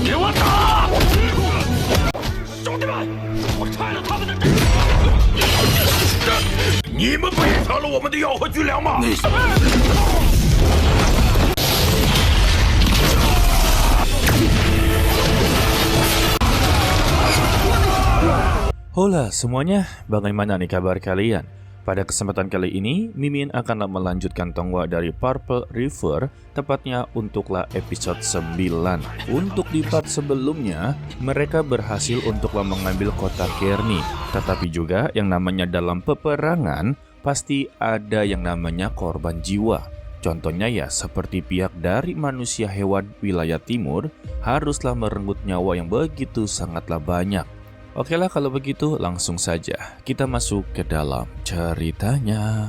给我打！兄弟们，我拆了他们的阵！你们不也抢了我们的药和军粮吗？Hola semuanya, bagaimana nih kabar kalian? Pada kesempatan kali ini, Mimin akan melanjutkan tongwa dari Purple River, tepatnya untuklah episode 9. Untuk di part sebelumnya, mereka berhasil untuklah mengambil kota Cairney. Tetapi juga yang namanya dalam peperangan, pasti ada yang namanya korban jiwa. Contohnya ya seperti pihak dari manusia hewan wilayah timur, haruslah merenggut nyawa yang begitu sangatlah banyak. Oke lah kalau begitu langsung saja kita masuk ke dalam ceritanya.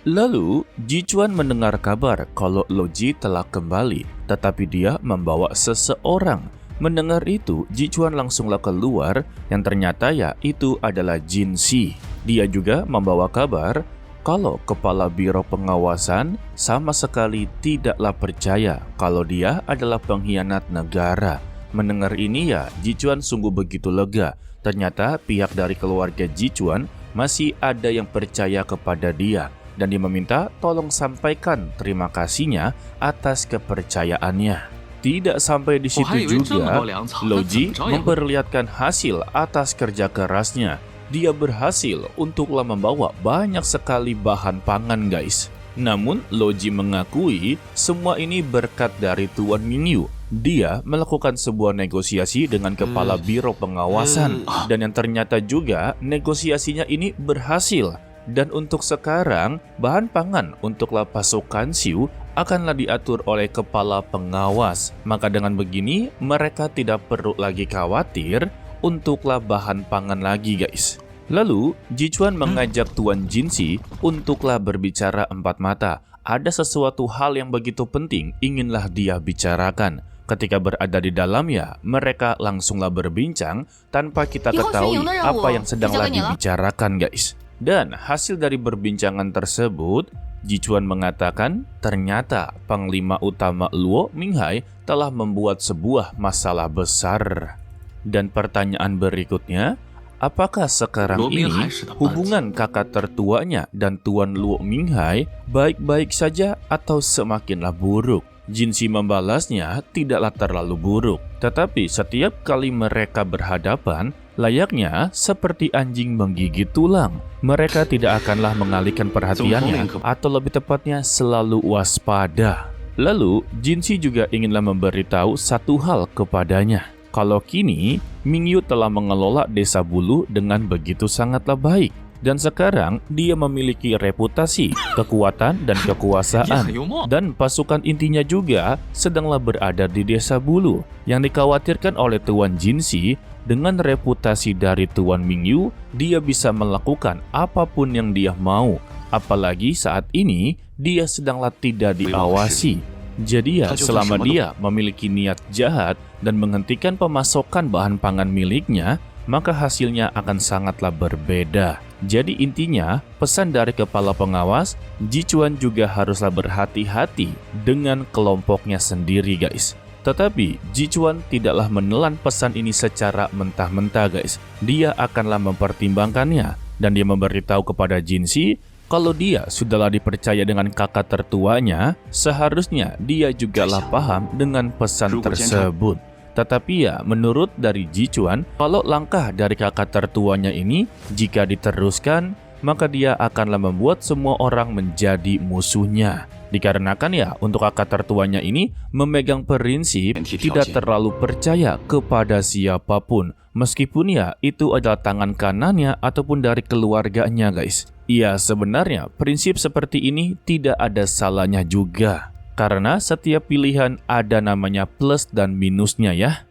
Lalu Jichuan mendengar kabar kalau Loji telah kembali, tetapi dia membawa seseorang. Mendengar itu Jichuan langsunglah keluar, yang ternyata ya itu adalah Jin Si. Dia juga membawa kabar kalau kepala biro pengawasan sama sekali tidaklah percaya kalau dia adalah pengkhianat negara. Mendengar ini ya, Jichuan sungguh begitu lega. Ternyata pihak dari keluarga Jichuan masih ada yang percaya kepada dia. Dan dia meminta tolong sampaikan terima kasihnya atas kepercayaannya. Tidak sampai di situ juga, Loji memperlihatkan hasil atas kerja kerasnya. Dia berhasil untuklah membawa banyak sekali bahan pangan guys. Namun Loji mengakui semua ini berkat dari Tuan Mingyu. Dia melakukan sebuah negosiasi dengan kepala biro pengawasan dan yang ternyata juga negosiasinya ini berhasil. Dan untuk sekarang bahan pangan untuklah pasukan Xiu akanlah diatur oleh kepala pengawas. Maka dengan begini mereka tidak perlu lagi khawatir untuklah bahan pangan lagi guys. Lalu Jichuan mengajak Tuan Jinsi untuklah berbicara empat mata. Ada sesuatu hal yang begitu penting inginlah dia bicarakan. Ketika berada di dalamnya, mereka langsunglah berbincang tanpa kita ketahui apa yang sedanglah dibicarakan guys. Dan hasil dari perbincangan tersebut, Jichuan mengatakan ternyata Panglima Utama Luo Minghai telah membuat sebuah masalah besar. Dan pertanyaan berikutnya, apakah sekarang ini hubungan kakak tertuanya dan Tuan Luo Minghai baik-baik saja atau semakinlah buruk? Jinsi membalasnya tidaklah terlalu buruk, tetapi setiap kali mereka berhadapan, layaknya seperti anjing menggigit tulang. Mereka tidak akanlah mengalihkan perhatiannya, atau lebih tepatnya selalu waspada. Lalu, Jinsi juga inginlah memberitahu satu hal kepadanya. Kalau kini, Mingyu telah mengelola desa bulu dengan begitu sangatlah baik. Dan sekarang dia memiliki reputasi, kekuatan, dan kekuasaan. Dan pasukan intinya juga sedanglah berada di desa bulu. Yang dikhawatirkan oleh Tuan Jinsi, dengan reputasi dari Tuan Mingyu, dia bisa melakukan apapun yang dia mau. Apalagi saat ini, dia sedanglah tidak diawasi. Jadi ya selama dia memiliki niat jahat dan menghentikan pemasokan bahan pangan miliknya, maka hasilnya akan sangatlah berbeda. Jadi intinya, pesan dari kepala pengawas, Jichuan juga haruslah berhati-hati dengan kelompoknya sendiri guys. Tetapi Jichuan tidaklah menelan pesan ini secara mentah-mentah guys. Dia akanlah mempertimbangkannya dan dia memberitahu kepada Jinsi kalau dia sudahlah dipercaya dengan kakak tertuanya, seharusnya dia jugalah paham dengan pesan tersebut. Tetapi ya menurut dari Jichuan, kalau langkah dari kakak tertuanya ini jika diteruskan, maka dia akanlah membuat semua orang menjadi musuhnya. Dikarenakan ya untuk kakak tertuanya ini memegang prinsip tidak terlalu percaya kepada siapapun. Meskipun ya itu adalah tangan kanannya ataupun dari keluarganya guys. Ya sebenarnya prinsip seperti ini tidak ada salahnya juga. Karena setiap pilihan ada namanya plus dan minusnya ya.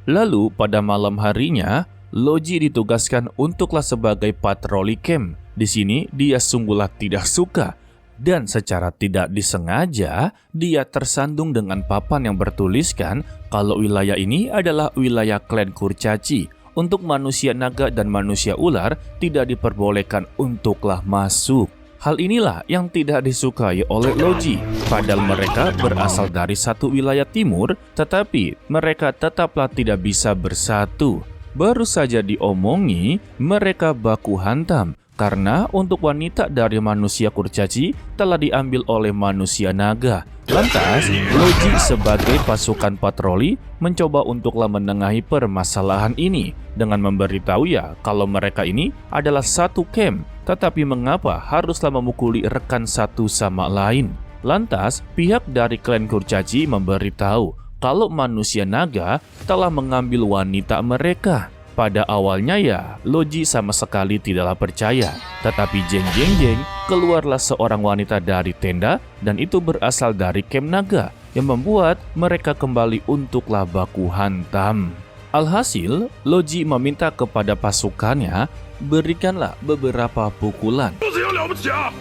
Lalu pada malam harinya, Loji ditugaskan untuklah sebagai patroli camp. Di sini dia sungguhlah tidak suka. Dan secara tidak disengaja, dia tersandung dengan papan yang bertuliskan kalau wilayah ini adalah wilayah klan kurcaci. Untuk manusia naga dan manusia ular tidak diperbolehkan untuklah masuk. Hal inilah yang tidak disukai oleh Loji. Padahal mereka berasal dari satu wilayah timur, tetapi mereka tetaplah tidak bisa bersatu. Baru saja diomongi, mereka baku hantam. Karena untuk wanita dari manusia kurcaci telah diambil oleh manusia naga. Lantas, Loji sebagai pasukan patroli mencoba untuklah menengahi permasalahan ini dengan memberitahu ya kalau mereka ini adalah satu camp, tetapi mengapa haruslah memukuli rekan satu sama lain. Lantas, pihak dari klan kurcaci memberitahu kalau manusia naga telah mengambil wanita mereka. Pada awalnya ya, Loji sama sekali tidaklah percaya. Tetapi jeng-jeng-jeng, keluarlah seorang wanita dari tenda dan itu berasal dari camp naga yang membuat mereka kembali untuklah baku hantam. Alhasil, Loji meminta kepada pasukannya, berikanlah beberapa pukulan. 这样了不起啊！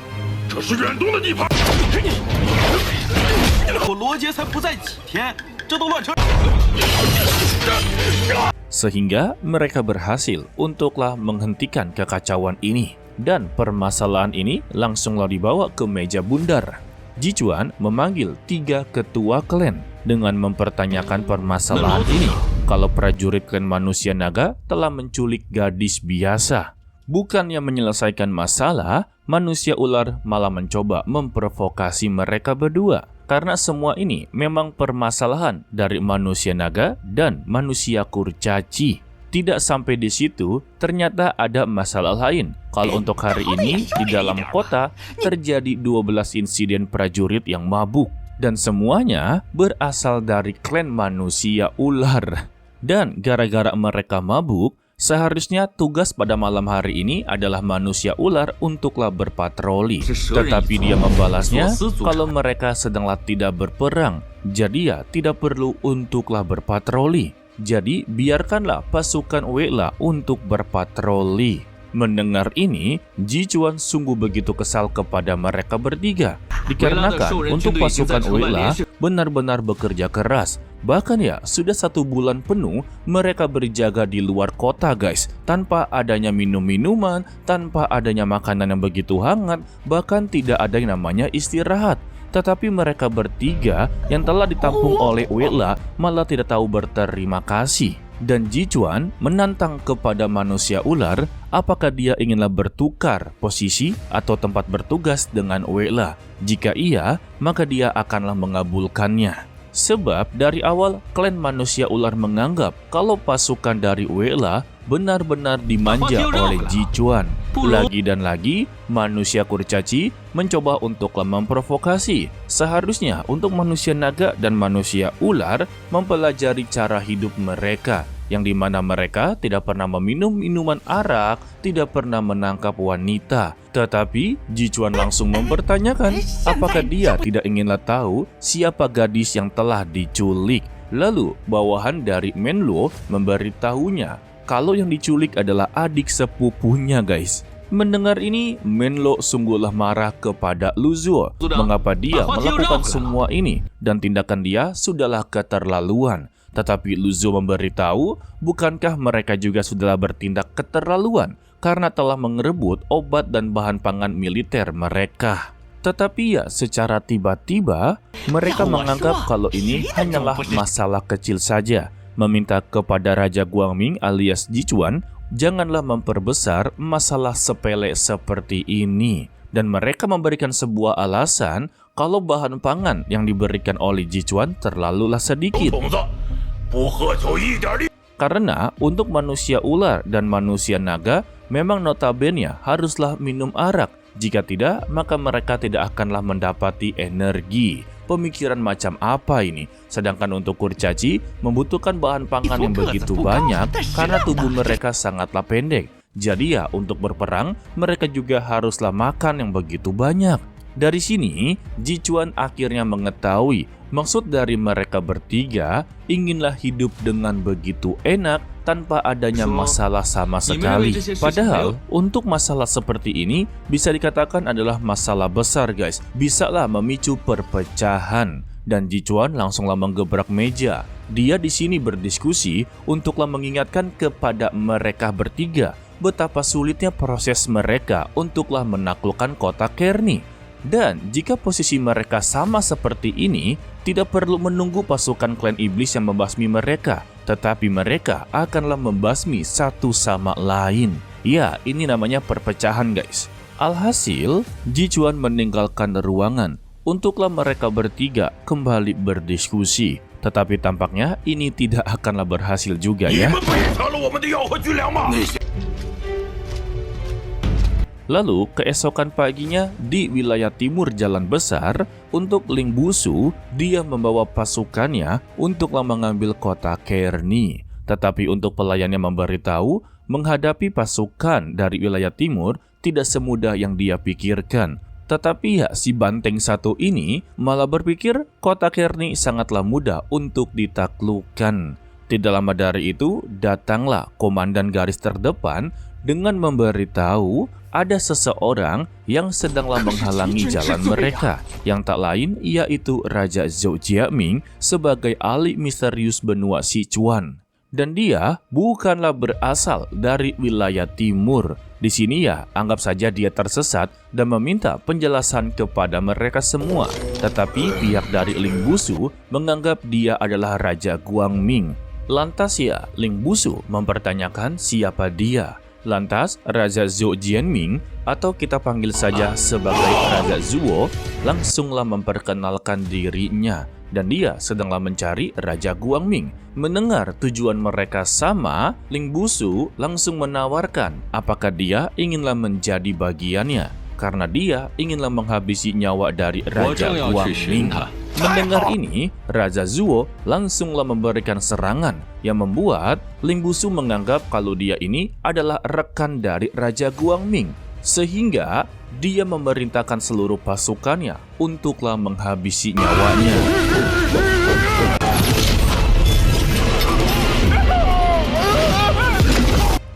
这是远东的地盘。我罗杰才不在几天，这都乱成。 Sehingga mereka berhasil untuklah menghentikan kekacauan ini. Dan permasalahan ini langsunglah dibawa ke meja bundar. Jichuan memanggil 3 ketua klan dengan mempertanyakan permasalahan ini. Kalau prajurit klan manusia naga telah menculik gadis biasa. Bukannya menyelesaikan masalah, manusia ular malah mencoba memprovokasi mereka berdua. Karena semua ini memang permasalahan dari manusia naga dan manusia kurcaci. Tidak sampai di situ, ternyata ada masalah lain. Kalau untuk hari ini, di dalam kota terjadi 12 insiden prajurit yang mabuk. Dan semuanya berasal dari klan manusia ular. Dan gara-gara mereka mabuk, seharusnya tugas pada malam hari ini adalah manusia ular untuklah berpatroli. Tetapi dia membalasnya kalau mereka sedanglah tidak berperang. Jadi ya tidak perlu untuklah berpatroli. Jadi biarkanlah pasukan Wela untuk berpatroli. Mendengar ini, Jichuan sungguh begitu kesal kepada mereka bertiga. Dikarenakan untuk pasukan Wela benar-benar bekerja keras. Bahkan ya, sudah 1 bulan penuh mereka berjaga di luar kota guys. Tanpa adanya minum-minuman, tanpa adanya makanan yang begitu hangat, bahkan tidak ada yang namanya istirahat. Tetapi mereka bertiga yang telah ditampung oleh Wela malah tidak tahu berterima kasih. Dan Jichuan menantang kepada manusia ular apakah dia inginlah bertukar posisi atau tempat bertugas dengan Wela. Jika iya, maka dia akanlah mengabulkannya. Sebab dari awal klan manusia ular menganggap kalau pasukan dari Wela benar-benar dimanja oleh Jichuan. Lagi dan lagi, manusia kurcaci mencoba untuklah memprovokasi. Seharusnya untuk manusia naga dan manusia ular mempelajari cara hidup mereka, yang dimana mereka tidak pernah meminum minuman arak, tidak pernah menangkap wanita. Tetapi Jichuan langsung mempertanyakan apakah dia tidak inginlah tahu siapa gadis yang telah diculik. Lalu bawahan dari Menluo memberitahunya kalau yang diculik adalah adik sepupunya guys. Mendengar ini, Menluo sungguhlah marah kepada Luzuo. Mengapa dia melakukan semua ini dan tindakan dia sudahlah keterlaluan. Tetapi Luzuo memberitahu, bukankah mereka juga sudahlah bertindak keterlaluan karena telah mengerebut obat dan bahan pangan militer mereka. Tetapi ya secara tiba-tiba mereka menganggap kalau ini hanyalah masalah kecil saja. Meminta kepada Raja Guangming alias Jichuan janganlah memperbesar masalah sepele seperti ini. Dan mereka memberikan sebuah alasan kalau bahan pangan yang diberikan oleh Jichuan terlalulah sedikit. Karena untuk manusia ular dan manusia naga memang notabene haruslah minum arak. Jika tidak, maka mereka tidak akanlah mendapati energi. Pemikiran macam apa ini? Sedangkan untuk kurcaci membutuhkan bahan pangan yang begitu banyak karena tubuh mereka sangatlah pendek. Jadi ya untuk berperang mereka juga haruslah makan yang begitu banyak. Dari sini, Jichuan akhirnya mengetahui maksud dari mereka bertiga inginlah hidup dengan begitu enak tanpa adanya masalah sama sekali. Padahal untuk masalah seperti ini bisa dikatakan adalah masalah besar guys. Bisalah memicu perpecahan. Dan Jichuan langsunglah menggebrak meja. Dia di sini berdiskusi untuklah mengingatkan kepada mereka bertiga betapa sulitnya proses mereka untuklah menaklukkan kota Cairni. Dan jika posisi mereka sama seperti ini, tidak perlu menunggu pasukan klan iblis yang membasmi mereka, tetapi mereka akanlah membasmi satu sama lain. Ya, ini namanya perpecahan guys. Alhasil, Ji Chuan meninggalkan ruangan untuklah mereka bertiga kembali berdiskusi. Tetapi tampaknya ini tidak akanlah berhasil juga 你 ya. 们背叛了我们的药和军粮吗？ Lalu keesokan paginya di wilayah timur Jalan Besar, untuk Ling Busu, dia membawa pasukannya untuklah mengambil kota Cairni. Tetapi untuk pelayannya memberitahu, menghadapi pasukan dari wilayah timur tidak semudah yang dia pikirkan. Tetapi ya si banteng satu ini malah berpikir kota Cairni sangatlah mudah untuk ditaklukkan. Tidak lama dari itu datanglah komandan garis terdepan dengan memberitahu ada seseorang yang sedanglah menghalangi jalan mereka, yang tak lain yaitu Raja Zhou Jiaming sebagai ahli misterius benua Sichuan. Dan dia bukanlah berasal dari wilayah timur. Di sini ya, anggap saja dia tersesat dan meminta penjelasan kepada mereka semua. Tetapi pihak dari Ling Busu menganggap dia adalah Raja Guangming. Lantas ya, Ling Busu mempertanyakan siapa dia. Lantas Raja Zhou Jianming, atau kita panggil saja sebagai Raja Zuo, langsunglah memperkenalkan dirinya. Dan dia sedanglah mencari Raja Guangming. Mendengar tujuan mereka sama, Ling Busu langsung menawarkan apakah dia inginlah menjadi bagiannya, karena dia inginlah menghabisi nyawa dari Raja Guangming. Mendengar ini, Raja Zuo langsunglah memberikan serangan yang membuat Ling Busu menganggap kalau dia ini adalah rekan dari Raja Guangming, sehingga dia memerintahkan seluruh pasukannya untuklah menghabisi nyawanya.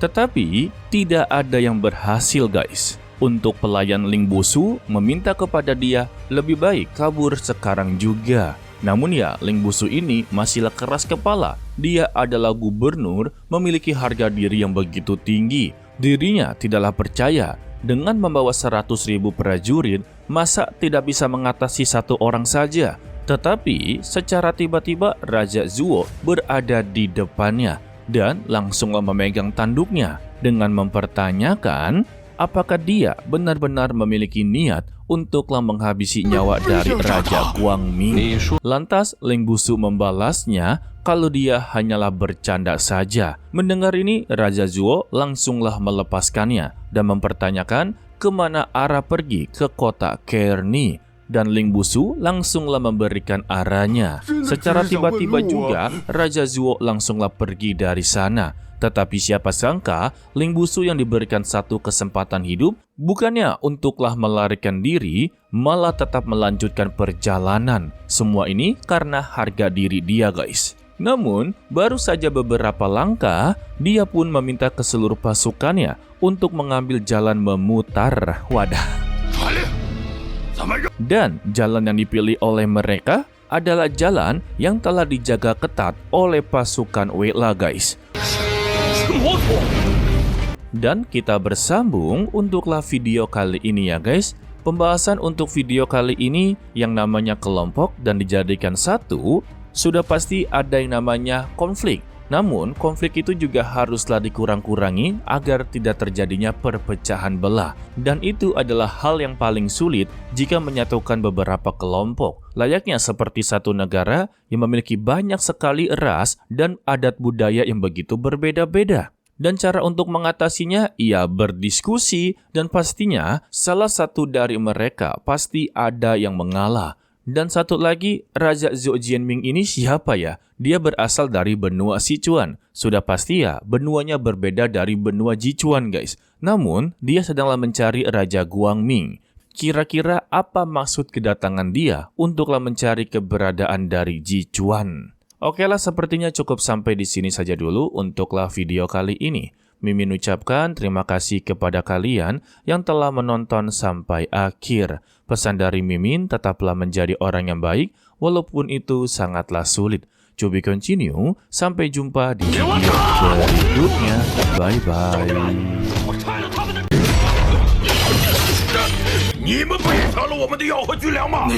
Tetapi tidak ada yang berhasil guys. Untuk pelayan Ling Busu meminta kepada dia lebih baik kabur sekarang juga. Namun ya, Ling Busu ini masihlah keras kepala. Dia adalah gubernur, memiliki harga diri yang begitu tinggi. Dirinya tidaklah percaya dengan membawa 100.000 prajurit, masa tidak bisa mengatasi satu orang saja. Tetapi secara tiba-tiba Raja Zuo berada di depannya dan langsunglah memegang tanduknya dengan mempertanyakan apakah dia benar-benar memiliki niat untuklah menghabisi nyawa dari Raja Guangming. Lantas Ling Busu membalasnya kalau dia hanyalah bercanda saja. Mendengar ini, Raja Zuo langsunglah melepaskannya dan mempertanyakan kemana arah pergi ke kota Cairni. Dan Ling Busu langsunglah memberikan arahnya. Secara tiba-tiba juga Raja Zuo langsunglah pergi dari sana. Tetapi siapa sangka Ling Busu yang diberikan satu kesempatan hidup bukannya untuklah melarikan diri, malah tetap melanjutkan perjalanan. Semua ini karena harga diri dia guys. Namun baru saja beberapa langkah dia pun meminta ke seluruh pasukannya untuk mengambil jalan memutar. Wadah. Dan jalan yang dipilih oleh mereka adalah jalan yang telah dijaga ketat oleh pasukan Wei-La guys. Dan kita bersambung untuklah video kali ini ya guys. Pembahasan untuk video kali ini yang namanya kelompok dan dijadikan satu, sudah pasti ada yang namanya konflik. Namun konflik itu juga haruslah dikurang-kurangi agar tidak terjadinya perpecahan belah. Dan itu adalah hal yang paling sulit jika menyatukan beberapa kelompok. Layaknya seperti satu negara yang memiliki banyak sekali ras dan adat budaya yang begitu berbeda-beda. Dan cara untuk mengatasinya, ia berdiskusi dan pastinya salah satu dari mereka pasti ada yang mengalah. Dan satu lagi, Raja Zhou Jianming ini siapa ya? Dia berasal dari benua Sichuan. Sudah pasti ya, benuanya berbeda dari benua Jichuan guys. Namun, dia sedanglah mencari Raja Guangming. Kira-kira apa maksud kedatangan dia untuklah mencari keberadaan dari Jichuan? Oke lah, sepertinya cukup sampai di sini saja dulu untuklah video kali ini. Mimin ucapkan terima kasih kepada kalian yang telah menonton sampai akhir. Pesan dari Mimin, tetaplah menjadi orang yang baik walaupun itu sangatlah sulit. To be continue. Sampai jumpa di video berikutnya. Bye-bye. 我拆了他们的。你们不也抢了我们的药和军粮吗？